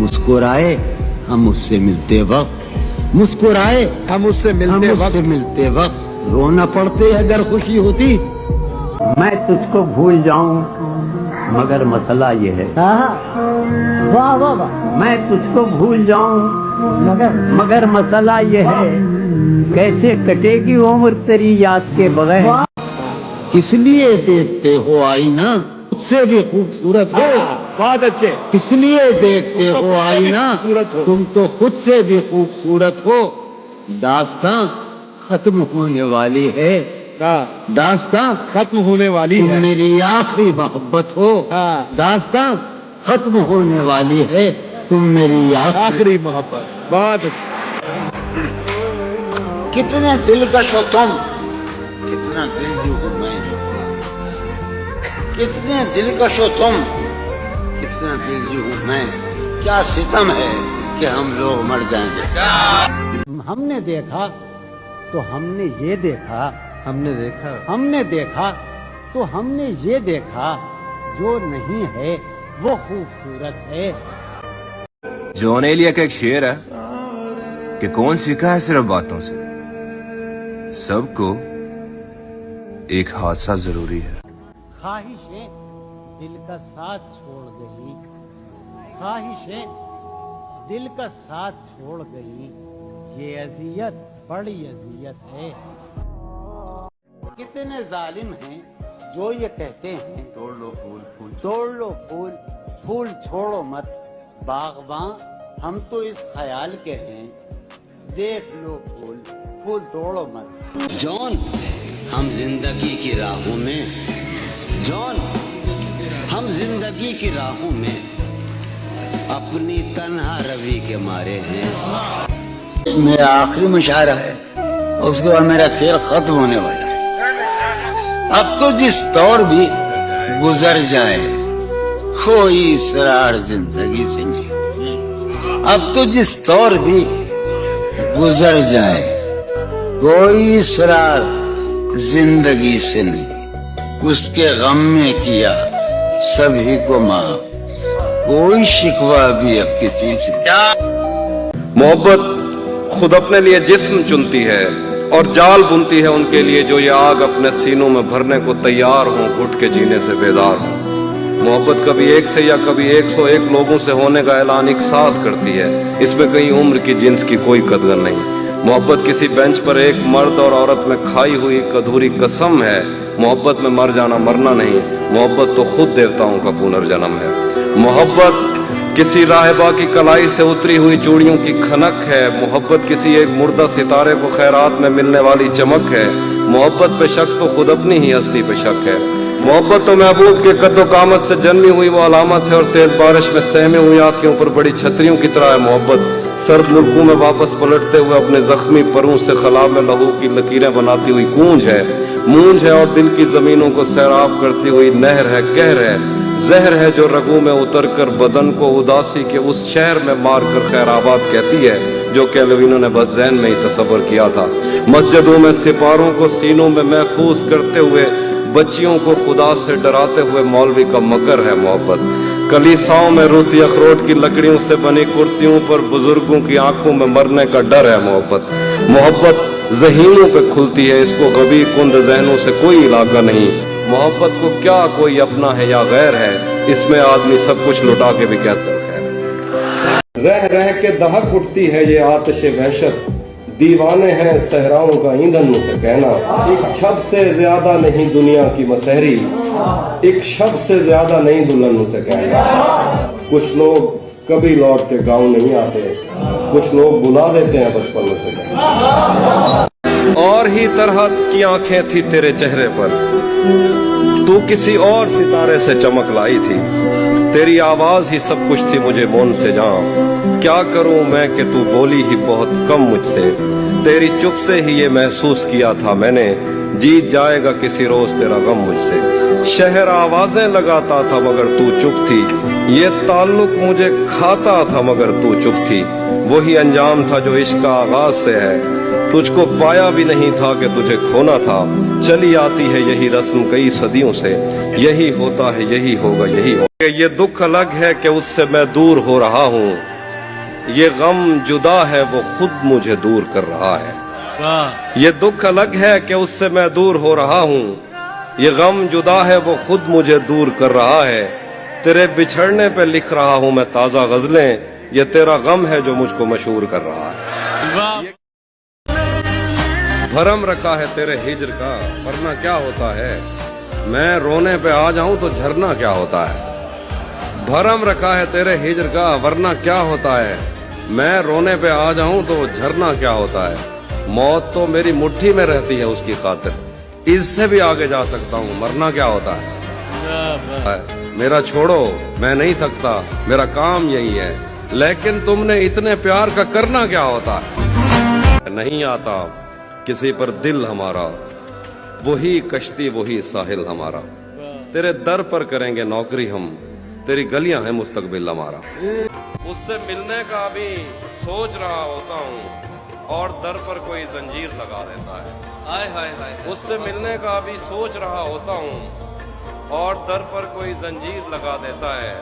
मुस्कुराए हम उससे मिलते वक्त, मुस्कुराए हम उससे मिलते वक्त रोना पड़ते अगर खुशी होती। मैं तुझको भूल जाऊं मगर मसला ये है, वाह वाह वाह, मैं तुझको भूल जाऊं मगर मसला ये है, कैसे कटेगी उम्र तेरी याद के बगैर। किस लिए देखते हो आईना मुझसे भी खूबसूरत हो, बहुत अच्छे। इसलिए देखते हो आईना खूबसूरत हो। तुम तो खुद से भी खूबसूरत हो। दास्तां खत्म होने वाली है, दास्तां खत्म होने वाली तुम है। मेरी आखिरी मोहब्बत हो। हाँ। दास्तां खत्म होने वाली है, तुम मेरी आखिरी मोहब्बत। बहुत अच्छे। कितने दिलकश हो तुम, कितना दिलजू हूं मैं, कितने दिलकश हो तुम, कितना दिलजू हूं मैं। क्या सितम है कि हम लोग मर जाएंगे। हमने देखा तो हमने ये देखा, हमने देखा तो हमने ये देखा, जो नहीं है वो खूबसूरत है। जॉन एलिया का एक शेर है कि कौन सीखा है सिर्फ बातों से, सबको एक हादसा जरूरी है। ख्वाहिशें दिल का साथ छोड़ गई, ख्वाहिशें दिल का साथ छोड़ गई, ये अजियत बड़ी अजियत है। कितने जालिम हैं जो ये कहते हैं तोड़ लो फूल फूल तोड़ लो फूल फूल छोड़ो मत। बागबां हम तो इस ख्याल के हैं, देख लो फूल फूल तोड़ो मत। जॉन हम जिंदगी की राहों में, जॉन हम जिंदगी की राहों में अपनी तन्हा रवि के मारे हैं। मेरा आखिरी मुशायरा है, उसके बाद मेरा खेल खत्म होने वाला है। अब तो जिस दौर भी गुजर जाए कोई इसरार जिंदगी से नहीं, अब तो जिस दौर भी गुजर जाए कोई इसरार जिंदगी से नहीं। उसके गम में किया सभी को माफ, कोई शिकवा भी अब किसी से। मोहब्बत खुद अपने लिए जिस्म चुनती है और जाल बुनती है उनके लिए जो ये आग अपने सीनों में भरने को तैयार हों, घुट के जीने से बेदार हों। मोहब्बत कभी एक से या कभी 101 लोगों से होने का ऐलान एक साथ करती है, इसमें कहीं उम्र की जिन्स की कोई कदर नहीं। मोहब्बत किसी बेंच पर एक मर्द और औरत में खाई हुई एक अधूरी कसम है। मोहब्बत में मर जाना मरना नहीं, मोहब्बत तो खुद देवताओं का पुनर्जन्म है। मोहब्बत किसी राहिबा की कलाई से उतरी हुई चूड़ियों की खनक है। मोहब्बत किसी एक मुर्दा सितारे को खैरात में मिलने वाली चमक है। मोहब्बत पे शक तो खुद अपनी ही हस्ती पे शक है। मोहब्बत तो महबूब के कद्दो कामत से जन्मी हुई वो अलामत है, और तेज बारिश में सहमे हुई आँखियों पर बड़ी छतरियों की तरह है। मोहब्बत सर्द मुल्कों में वापस पलटते हुए अपने जख्मी परों से खला में लहू की लकीरें बनाती हुई गूंज है, मूंज है, और दिल की जमीनों को सैराब करती हुई नहर है, कहर है, जहर है, जो रगों में उतर कर बदन को उदासी के उस शहर में मार कर खैराबाद कहती है, जो कैलविनों ने बस ज़हन में ही तसव्वुर किया था। मस्जिदों में सिपारों को सीनों में महफूज करते हुए, बच्चियों को खुदा से डराते हुए मौलवी का मकर है मोहब्बत। कलीसाओं में रूसी अखरोट की लकड़ियों से बनी कुर्सियों पर बुजुर्गों की आंखों में मरने का डर है मोहब्बत। मोहब्बत ज़हीनों पे खुलती है, इसको गबी कुंद जहनों से कोई इलाका नहीं। मोहब्बत को क्या कोई अपना है या गैर है, इसमें आदमी सब कुछ लुटा के भी कहता है। रह रह के दहक उठती है ये आतिश वहशत, दीवाने हैं सहराओं का ईंधन मुझे कहना। एक छत से ज्यादा नहीं दुनिया की मसहरी, एक शब्द से ज्यादा नहीं दुल्हन मुझे कहना। कुछ लोग कभी लौट के गाँव नहीं आते, कुछ लोग बुला देते हैं बचपन में से कहना। और ही तरह की आंखें थी तेरे चेहरे पर, तू किसी और सितारे से चमक लाई थी। तेरी आवाज ही सब कुछ थी मुझे मौन से जाऊं। क्या करूं मैं कि तू बोली ही बहुत कम मुझसे। तेरी चुप से ही ये महसूस किया था मैंने, जीत जाएगा किसी रोज तेरा गम मुझसे। शहर आवाजें लगाता था मगर तू चुप थी, ये ताल्लुक मुझे खाता था मगर तू चुप थी। वही अंजाम था जो इश्क का आगाज से है, तुझको पाया भी नहीं था कि तुझे खोना था। चली आती है यही रस्म कई सदियों से, यही होता है यही होगा यही होगा। ये दुख अलग है कि उससे मैं दूर हो रहा हूँ, ये गम जुदा है वो खुद मुझे दूर कर रहा है। ये दुख अलग है कि उससे मैं दूर हो रहा हूँ। ये गम जुदा है वो खुद मुझे दूर कर रहा है। तेरे बिछड़ने पे लिख रहा हूँ मैं ताजा गजलें। ये तेरा गम है जो मुझको मशहूर कर रहा है। भरम रखा है तेरे हिज्र का, वरना क्या होता है। मैं रोने पे आ जाऊं तो झरना क्या होता है। भरम रखा है तेरे हिज्र का, वरना क्या होता है। मैं रोने पे आ जाऊं तो झरना क्या होता है। मौत तो मेरी मुट्ठी में रहती है उसकी खातिर, इससे भी आगे जा सकता हूं, मरना क्या होता है। मेरा छोड़ो, मैं नहीं थकता, मेरा काम यही है। लेकिन तुमने इतने प्यार का करना क्या होता है। नहीं आता किसी पर दिल हमारा, वही कश्ती वही साहिल हमारा। तेरे दर पर करेंगे नौकरी हम, तेरी गलियां हैं मुस्तकबिल हमारा। उससे मिलने का भी सोच रहा होता हूँ और दर पर कोई जंजीर लगा देता है। हाय हाय हाय। उससे मिलने का भी सोच रहा होता हूँ और दर पर कोई जंजीर लगा देता है।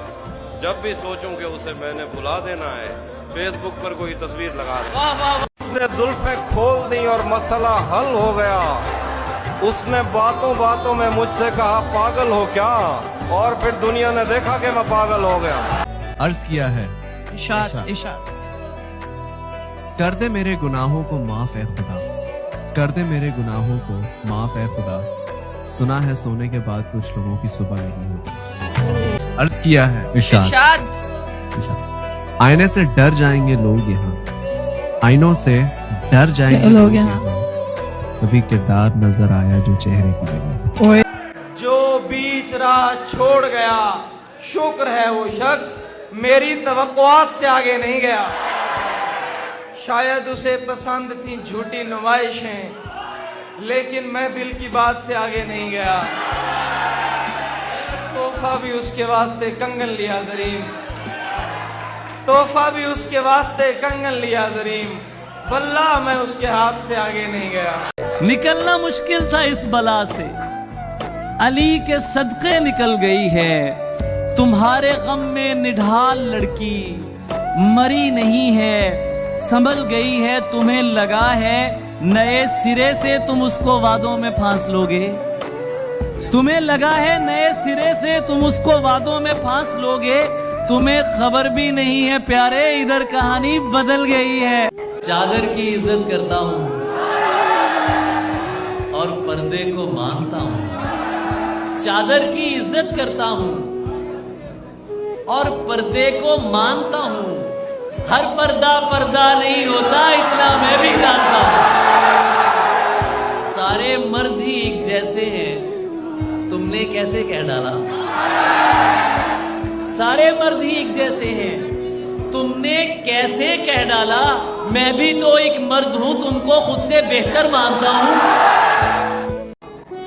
जब भी सोचूं कि उसे मैंने भुला देना है, फेसबुक पर कोई तस्वीर लगा दे। उसने जुल्फे खोल दी और मसला हल हो गया। उसने बातों बातों में मुझसे कहा पागल हो क्या, और फिर दुनिया ने देखा कि मैं पागल हो गया। अर्ज किया है इशाद कर दे मेरे गुनाहों को माफ है खुदा, कर दे मेरे गुनाहों को माफ है खुदा। सुना है सोने के बाद कुछ लोगों की सुबह नहीं होती। अर्ज किया है इशाद आईने से डर जाएंगे लोग यहाँ, आईनों से डर जाएंगे लोग यहाँ। कभी किरदार नजर आया जो चेहरे की जगह। जो बीच राह छोड़ गया, शुक्र है वो शख्स मेरी तवक्कुआत से आगे नहीं गया। शायद उसे पसंद थी झूठी नुमाइशें, लेकिन मैं दिल की बात से आगे नहीं गया। तोहफा भी उसके वास्ते कंगन लिया जरीम, तोहफा भी उसके वास्ते कंगन लिया जरीम। वल्लाह मैं उसके हाथ से आगे नहीं गया। निकलना मुश्किल था इस बला से, अली के सदके निकल गई है। तुम्हारे गम में निढाल लड़की मरी नहीं है, संभल गई है। तुम्हें लगा है नए सिरे से तुम उसको वादों में फांस लोगे। तुम्हें लगा है नए सिरे से तुम उसको वादों में फांस लोगे। तुम्हें खबर भी नहीं है प्यारे, इधर कहानी बदल गई है। चादर की इज्जत करता हूँ और पर्दे को मानता हूँ। चादर की इज्जत करता हूँ और पर्दे को मानता हूँ। हर पर्दा पर्दा नहीं होता, इतना मैं भी जानता हूँ। सारे मर्द ही एक जैसे हैं, तुमने कैसे कह डाला। सारे मर्द ही एक जैसे हैं, तुमने कैसे कह डाला। मैं भी तो एक मर्द हूं, तुमको खुद से बेहतर मानता हूं।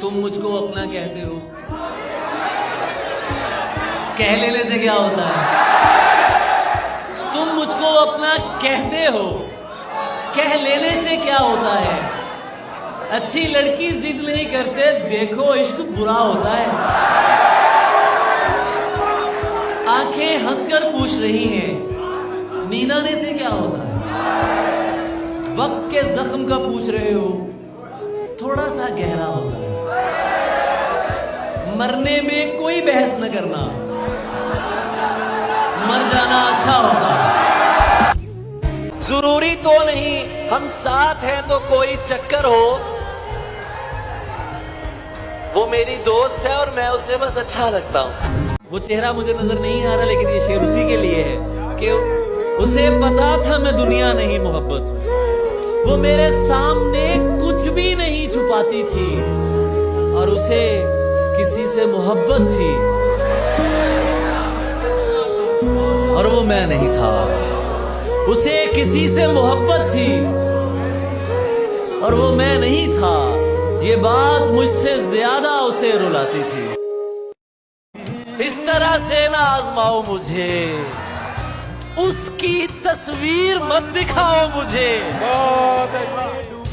तुम मुझको अपना कहते हो, कह लेने से क्या होता है। तुम मुझको अपना कहते हो, कह लेने से क्या होता है। अच्छी लड़की जिद नहीं करते, देखो इश्क बुरा होता है। आंखें हंसकर पूछ रही हैं, नींद आने से क्या होता है। वक्त के जख्म का पूछ रहे हो, थोड़ा सा गहरा होता है। मरने में कोई बहस न करना, मर जाना अच्छा होता है। जरूरी तो नहीं हम साथ हैं तो कोई चक्कर हो। वो मेरी दोस्त है और मैं उसे बस अच्छा लगता हूँ। वो चेहरा मुझे नजर नहीं आ रहा, लेकिन ये शेर उसी के लिए है कि उसे पता था मैं दुनिया नहीं मोहब्बत। वो मेरे सामने कुछ भी नहीं छुपाती थी और उसे किसी से मोहब्बत थी और वो मैं नहीं था। उसे किसी से मोहब्बत थी और वो मैं नहीं था। ये बात मुझसे ज्यादा उसे रुलाती थी। इस तरह से ना आजमाओ मुझे, उसकी तस्वीर मत दिखाओ मुझे।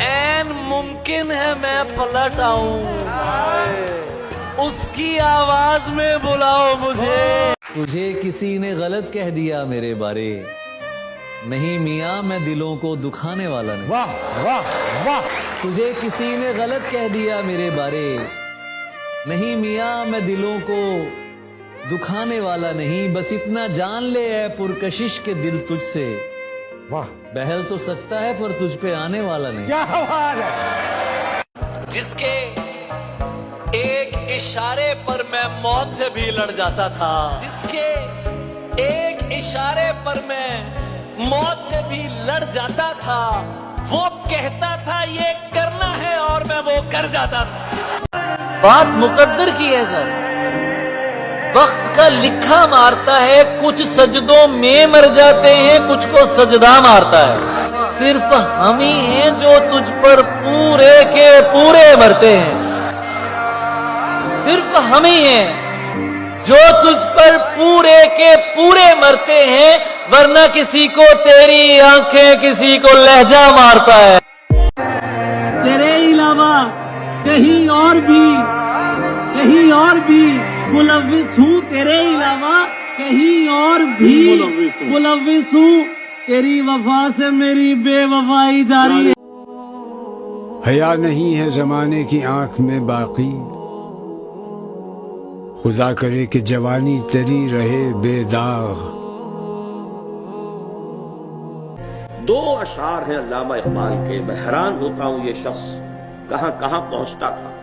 ऐन मुमकिन है मैं पलट आऊं, उसकी आवाज में बुलाओ मुझे। तुझे किसी ने गलत कह दिया मेरे बारे, نہیں میاں میں دلوں کو دکھانے والا نہیں. واہ واہ واہ. تجھے کسی نے غلط کہہ دیا میرے بارے. نہیں میاں میں دلوں کو دکھانے والا نہیں. بس اتنا جان لے اے پرکشش کے دل تجھ سے واہ. بہل تو سکتا ہے پر تجھ پہ آنے والا نہیں. کیا بات ہے. جس کے ایک اشارے پر میں موت سے بھی لڑ جاتا تھا. جس کے ایک اشارے پر میں موت سے بھی لڑ جاتا تھا. وہ کہتا تھا یہ کرنا ہے اور میں وہ کر جاتا تھا. بات مقدر کی ہے سر. وقت کا لکھا مارتا ہے. کچھ سجدوں میں مر جاتے ہیں, کچھ کو سجدہ مارتا ہے. صرف ہم ہی ہیں جو تجھ پر پورے کے پورے مرتے ہیں. صرف ہم ہی ہیں جو تجھ پر پورے کے پورے مرتے ہیں. ورنہ کسی کو تیری آنکھیں, کسی کو لہجہ مارتا ہے. تیرے علاوہ کہیں اور بھی ملوث ہوں. تیرے علاوہ کہیں اور بھی ملوث ہوں. تیری وفا سے میری بے وفائی جاری ہے. حیا نہیں ہے زمانے کی آنکھ میں باقی. خدا کرے کہ جوانی تیری رہے بے داغ. 2 اشعار ہیں علامہ اقبال کے. میں حیران ہوتا ہوں یہ شخص کہاں کہاں پہنچتا تھا.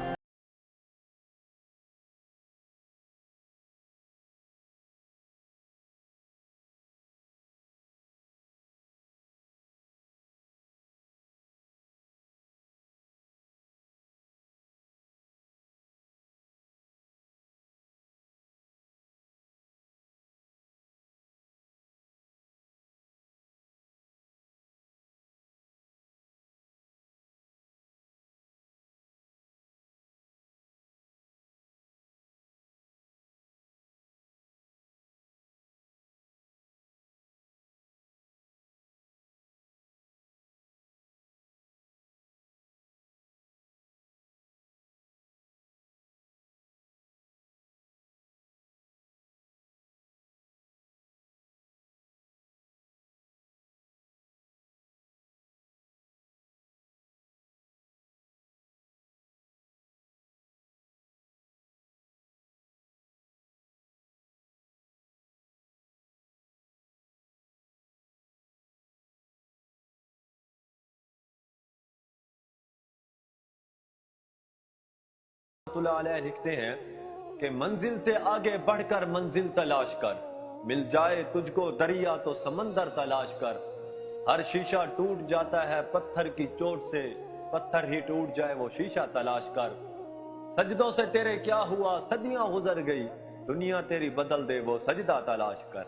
اللہ علیہ لکھتے ہیں کہ منزل سے آگے بڑھ کر منزل تلاش کر. مل جائے تجھ کو دریا تو سمندر تلاش کر. ہر شیشہ ٹوٹ جاتا ہے پتھر کی چوٹ سے. پتھر ہی ٹوٹ جائے وہ شیشہ تلاش کر. سجدوں سے تیرے کیا ہوا صدیاں گزر گئی. دنیا تیری بدل دے وہ سجدہ تلاش کر.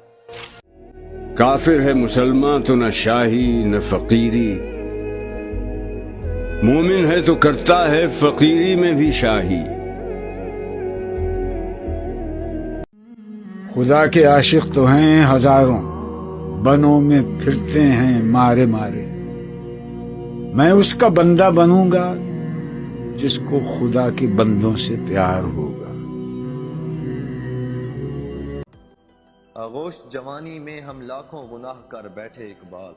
کافر ہے مسلمان تو نہ شاہی نہ فقیری. مومن ہے تو کرتا ہے فقیری میں بھی شاہی. خدا کے عاشق تو ہیں ہزاروں, بنوں میں پھرتے ہیں مارے مارے. میں اس کا بندہ بنوں گا جس کو خدا کے بندوں سے پیار ہوگا. آغوش جوانی میں ہم لاکھوں گناہ کر بیٹھے اقبال.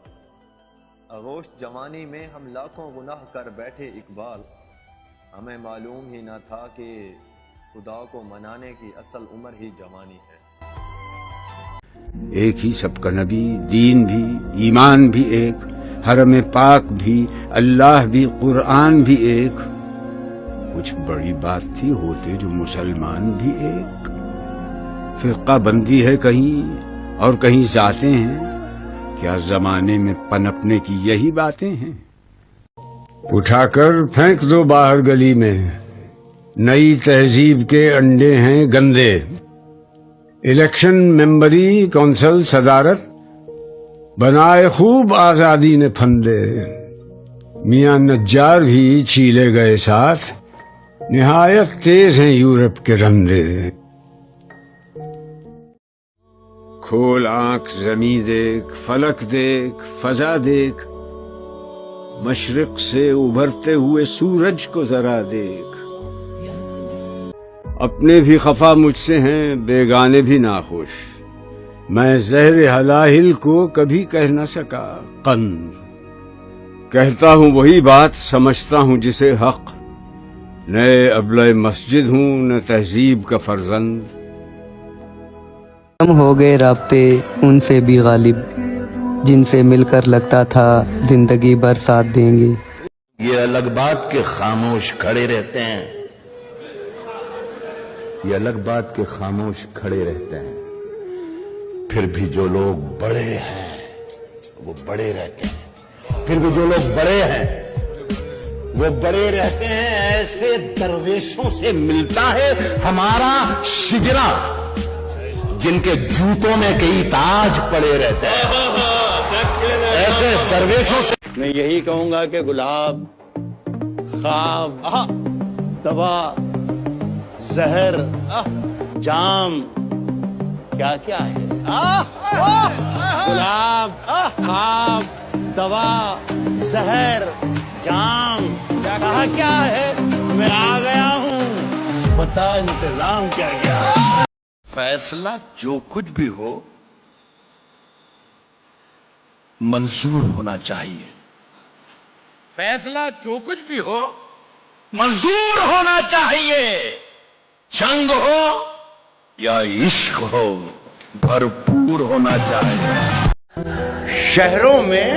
آغوش جوانی میں ہم لاکھوں گناہ کر بیٹھے اقبال. ہمیں معلوم ہی نہ تھا کہ خدا کو منانے کی اصل عمر ہی جوانی ہے. ایک ہی سب کا نبی, دین بھی, ایمان بھی ایک, حرم پاک بھی, اللہ بھی, قرآن بھی ایک. کچھ بڑی بات تھی ہوتے جو مسلمان بھی ایک. فرقہ بندی ہے کہیں اور کہیں ذاتیں ہیں. کیا زمانے میں پنپنے کی یہی باتیں ہیں. اٹھا کر پھینک دو باہر گلی میں, نئی تہذیب کے انڈے ہیں گندے. الیکشن ممبری کونسل صدارت بنائے خوب آزادی نے پھندے. میاں نجار بھی چھیلے گئے ساتھ, نہایت تیز ہیں یورپ کے رندے. کھول آنکھ زمیں دیکھ, فلک دیکھ, فضا دیکھ, مشرق سے ابھرتے ہوئے سورج کو ذرا دیکھ. اپنے بھی خفا مجھ سے ہیں, بیگانے بھی ناخوش. میں زہر ہلاہل کو کبھی کہہ نہ سکا قند، کہتا ہوں وہی بات سمجھتا ہوں جسے حق، نئے ابلہ مسجد ہوں نہ تہذیب کا فرزند۔ کم ہو گئے رابطے ان سے بھی غالب، جن سے مل کر لگتا تھا زندگی بھر ساتھ دیں گے۔ یہ الگ بات کے خاموش کھڑے رہتے ہیں، یہ الگ بات کے خاموش کھڑے رہتے ہیں، پھر بھی جو لوگ بڑے ہیں وہ بڑے رہتے ہیں، پھر بھی جو لوگ بڑے ہیں وہ بڑے رہتے ہیں۔ ایسے درویشوں سے ملتا ہے ہمارا شجرا، جن کے جوتوں میں کئی تاج پڑے رہتے ہیں۔ ایسے درویشوں سے میں یہی کہوں گا کہ گلاب، خواب، دوا، زہر، جام کیا کیا ہے؟ گلاب، خواب، دوا، زہر، جام کہا کیا ہے؟ میں آ گیا ہوں، بتا انتظام کیا کیا؟ فیصلہ جو کچھ بھی ہو منظور ہونا چاہیے، فیصلہ جو کچھ بھی ہو منظور ہونا چاہیے، جنگ ہو یا عشق ہو بھرپور ہونا چاہیے۔ شہروں میں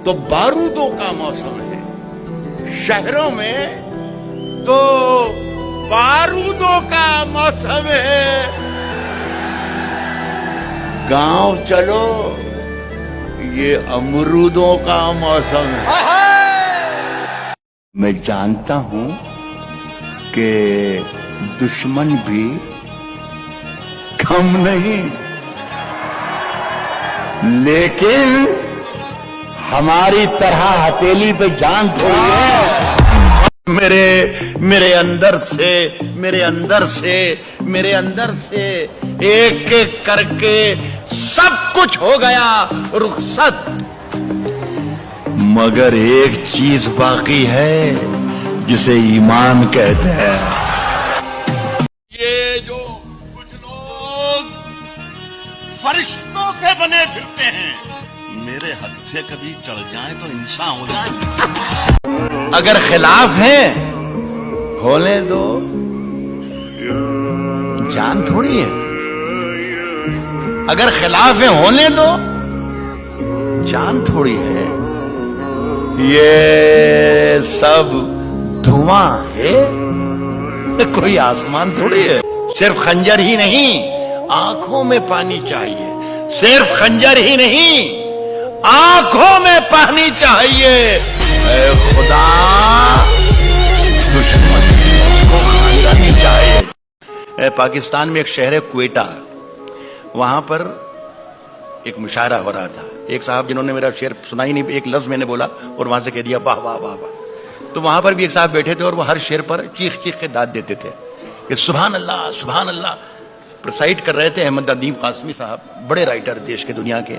تو بارودوں کا موسم ہے، شہروں میں تو بارودوں کا موسم ہے، گاؤں چلو یہ امرودوں کا موسم ہے۔ میں جانتا ہوں کہ دشمن بھی کم نہیں، لیکن ہماری طرح ہتھیلی پہ جان تھوڑی ہے۔ میرے اندر سے ایک ایک کر کے سب کچھ ہو گیا رخصت، مگر ایک چیز باقی ہے جسے ایمان کہتے ہیں۔ یہ جو کچھ لوگ فرشتوں سے بنے پھرتے ہیں، میرے ہاتھ سے کبھی چڑھ جائیں تو انسان ہو جائیں۔ اگر خلاف ہیں ہونے دو، جان تھوڑی ہے۔ اگر خلاف ہیں ہونے دو، جان تھوڑی ہے۔ یہ سب دھواں ہے، کوئی آسمان تھوڑی ہے۔ صرف خنجر ہی نہیں، آنکھوں میں پانی چاہیے، صرف خنجر ہی نہیں، آنکھوں میں پانی چاہیے۔ اے خدا، دشمن کو خاندانی چاہیے۔ پاکستان میں ایک شہر ہے کوئٹہ، وہاں پر ایک مشاعرہ ہو رہا تھا۔ ایک صاحب جنہوں نے میرا شعر سنا ہی نہیں، ایک لفظ میں نے بولا اور وہاں سے کہہ دیا واہ واہ واہ واہ۔ تو وہاں پر بھی ایک صاحب بیٹھے تھے اور وہ ہر شعر پر چیخ چیخ کے داد دیتے تھے کہ سبحان اللہ سبحان اللہ۔ پرسائڈ کر رہے تھے احمد ندیم قاسمی صاحب، بڑے رائٹر دیش کے دنیا کے۔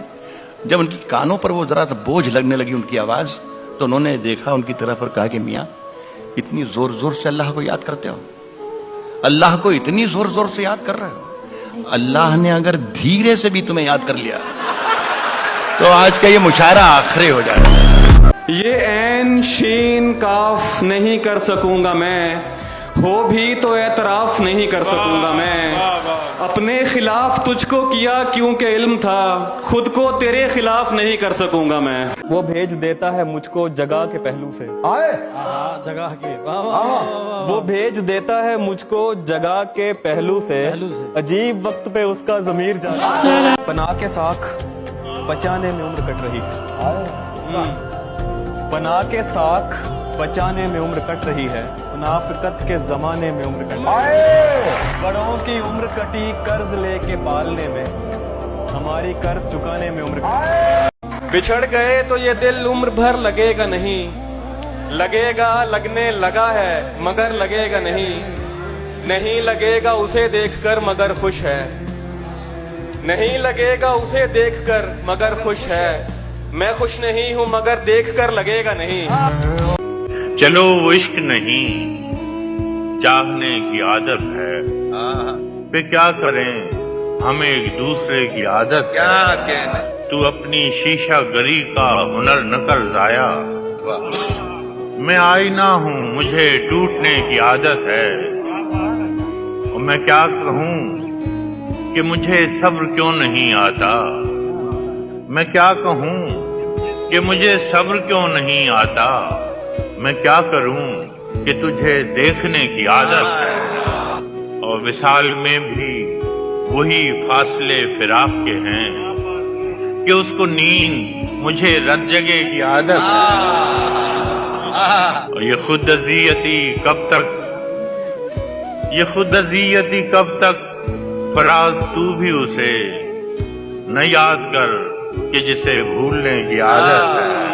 جب ان کی کانوں پر وہ ذرا سا بوجھ لگنے لگی ان کی آواز، تو انہوں نے دیکھا ان کی طرف اور کہا کہ میاں اتنی زور زور سے اللہ کو یاد کرتے ہو، اللہ کو اتنی زور زور سے یاد کر رہے ہو، اللہ نے اگر دھیرے سے بھی تمہیں یاد کر لیا تو آج کا یہ مشاعرہ آخری ہو جائے گا۔ یہ عین شین کاف نہیں کر سکوں گا میں، ہو بھی تو اعتراف نہیں کر سکوں گا میں۔ اپنے خلاف تجھ کو کیا کیونکہ علم تھا، خود کو تیرے خلاف نہیں کر سکوں گا میں۔ وہ بھیج دیتا ہے مجھ کو جگہ کے پہلو سے، جگہ کے، وہ بھیج دیتا ہے مجھ کو جگہ کے پہلو سے، عجیب وقت پہ اس کا ضمیر جاتا ہے۔ پناہ کے ساکھ بچانے میں عمر کٹ رہی ہے، پناہ کے ساکھ بچانے میں عمر کٹ رہی ہے، منافقت کے زمانے میں عمر کٹ رہی ہے۔ بڑوں کی عمر کٹی قرض لے کے پالنے میں، ہماری قرض چکانے میں عمر کٹی۔ بچھڑ گئے تو یہ دل عمر بھر لگے گا نہیں، لگے گا لگنے لگا ہے مگر لگے گا نہیں، نہیں لگے گا اسے دیکھ کر مگر خوش ہے، نہیں لگے گا اسے دیکھ کر مگر خوش ہے، میں خوش نہیں ہوں مگر دیکھ کر لگے گا نہیں۔ چلو وہ عشق نہیں چاہنے کی عادت ہے، پہ کیا کریں हमें एक दूसरे की आदत है। क्या कहना? तू अपनी शीशा गरी का हुनर न कर जाया। मैं आईना हूँ, मुझे टूटने की आदत है। और मैं क्या कहूँ कि मुझे सब्र क्यों नहीं आता। मैं क्या कहूँ कि मुझे सब्र क्यों नहीं आता। मैं क्या करूँ कि तुझे देखने की आदत है। और विसाल में भी वही फासले फिराक के हैं कि उसको नींद मुझे रत जगह की आदत है। और ये खुद अज़ियती कब तक, ये खुद अज़ियती कब तक, फराज तू भी उसे न याद कर कि जिसे भूलने की आदत है।